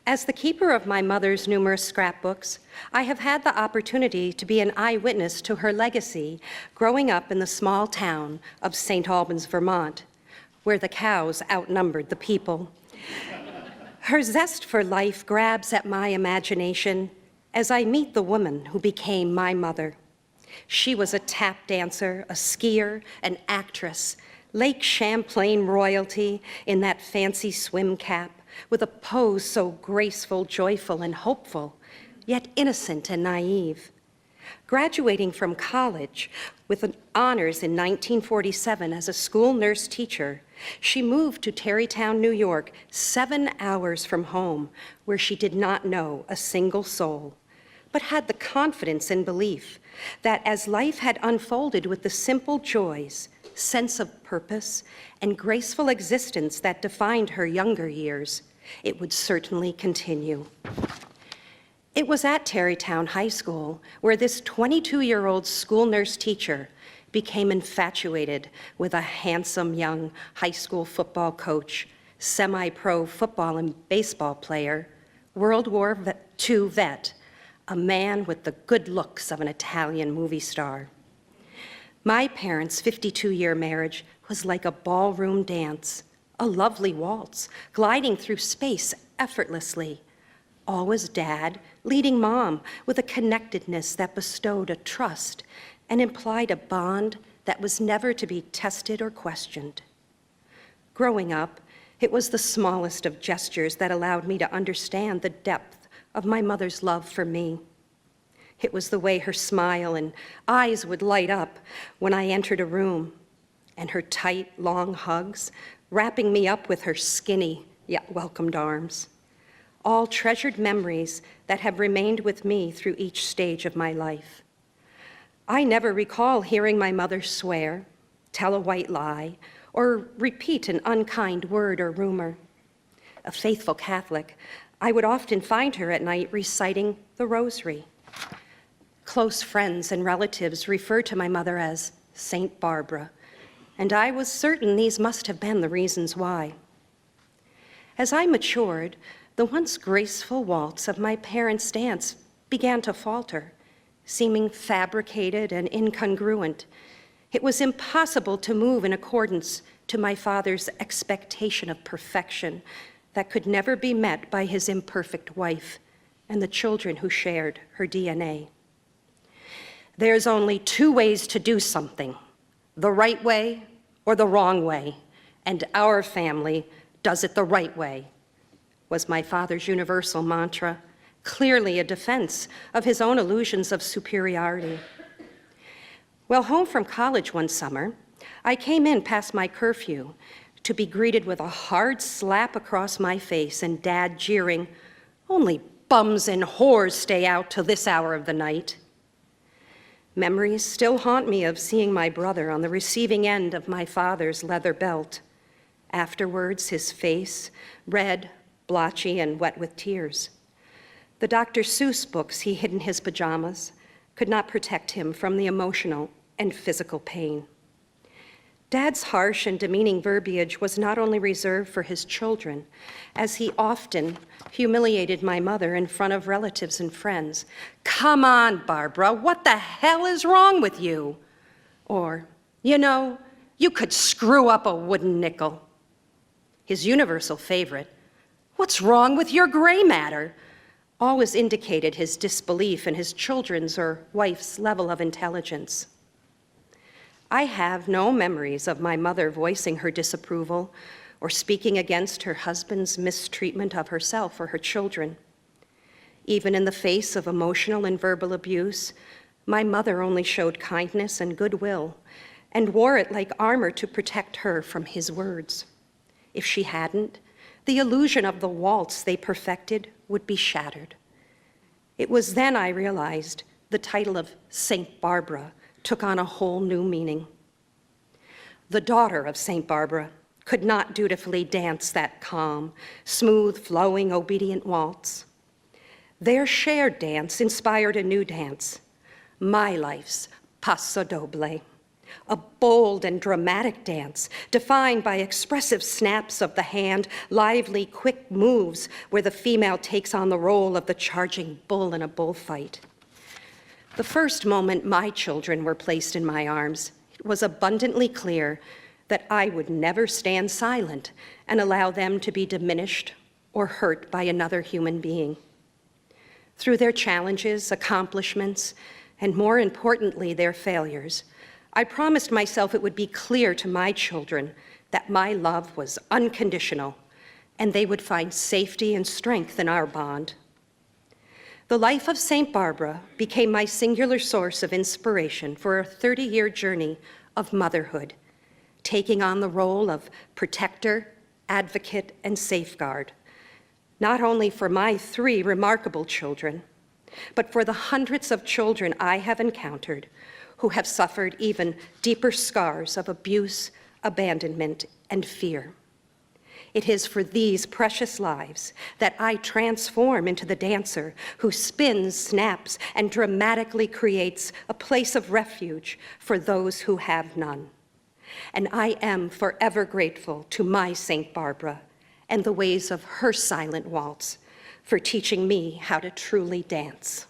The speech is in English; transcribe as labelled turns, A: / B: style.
A: As the keeper of my mother's numerous scrapbooks, I have had the opportunity to be an eyewitness to her legacy growing up in the small town of St. Albans, Vermont, where the cows outnumbered the people. Her zest for life grabs at my imagination as I meet the woman who became my mother. She was a tap dancer, a skier, an actress, Lake Champlain royalty in that fancy swim cap, with a pose so graceful, joyful, and hopeful, yet innocent and naive. Graduating from college with an honors in 1947 as a school nurse teacher, she moved to Tarrytown, New York, 7 hours from home, where she did not know a single soul, but had the confidence and belief that as life had unfolded with the simple joys, sense of purpose, and graceful existence that defined her younger years, it would certainly continue. It was at Tarrytown High School where this 22-year-old school nurse teacher became infatuated with a handsome young high school football coach, semi-pro football and baseball player, World War II vet, a man with the good looks of an Italian movie star. My parents' 52-year marriage was like a ballroom dance, a lovely waltz, gliding through space effortlessly. Always dad, leading mom with a connectedness that bestowed a trust and implied a bond that was never to be tested or questioned. Growing up, it was the smallest of gestures that allowed me to understand the depth of my mother's love for me. It was the way her smile and eyes would light up when I entered a room, and her tight, long hugs, wrapping me up with her skinny yet welcomed arms. All treasured memories that have remained with me through each stage of my life. I never recall hearing my mother swear, tell a white lie, or repeat an unkind word or rumor. A faithful Catholic, I would often find her at night reciting the rosary. Close friends and relatives referred to my mother as Saint Barbara, and I was certain these must have been the reasons why. As I matured, the once graceful waltz of my parents' dance began to falter, seeming fabricated and incongruent. It was impossible to move in accordance to my father's expectation of perfection that could never be met by his imperfect wife and the children who shared her DNA. There's only 2 ways to do something, the right way or the wrong way, and our family does it the right way, was my father's universal mantra, clearly a defense of his own illusions of superiority. Well, home from college one summer, I came in past my curfew to be greeted with a hard slap across my face and Dad jeering, "Only bums and whores stay out till this hour of the night." Memories still haunt me of seeing my brother on the receiving end of my father's leather belt. Afterwards, his face, red, blotchy, and wet with tears. The Dr. Seuss books he hid in his pajamas could not protect him from the emotional and physical pain. Dad's harsh and demeaning verbiage was not only reserved for his children, as he often humiliated my mother in front of relatives and friends. "Come on, Barbara, what the hell is wrong with you?" Or, "You know, you could screw up a wooden nickel." His universal favorite, "What's wrong with your gray matter?" always indicated his disbelief in his children's or wife's level of intelligence. I have no memories of my mother voicing her disapproval or speaking against her husband's mistreatment of herself or her children. Even in the face of emotional and verbal abuse, my mother only showed kindness and goodwill and wore it like armor to protect her from his words. If she hadn't, the illusion of the waltz they perfected would be shattered. It was then I realized the title of Saint Barbara took on a whole new meaning. The daughter of Saint Barbara could not dutifully dance that calm, smooth, flowing, obedient waltz. Their shared dance inspired a new dance, my life's paso doble, a bold and dramatic dance, defined by expressive snaps of the hand, lively, quick moves where the female takes on the role of the charging bull in a bullfight. The first moment my children were placed in my arms, it was abundantly clear that I would never stand silent and allow them to be diminished or hurt by another human being. Through their challenges, accomplishments, and more importantly, their failures, I promised myself it would be clear to my children that my love was unconditional and they would find safety and strength in our bond. The life of St. Barbara became my singular source of inspiration for a 30-year journey of motherhood, taking on the role of protector, advocate, and safeguard, not only for my 3 remarkable children, but for the hundreds of children I have encountered who have suffered even deeper scars of abuse, abandonment, and fear. It is for these precious lives that I transform into the dancer who spins, snaps, and dramatically creates a place of refuge for those who have none. And I am forever grateful to my St. Barbara and the ways of her silent waltz for teaching me how to truly dance.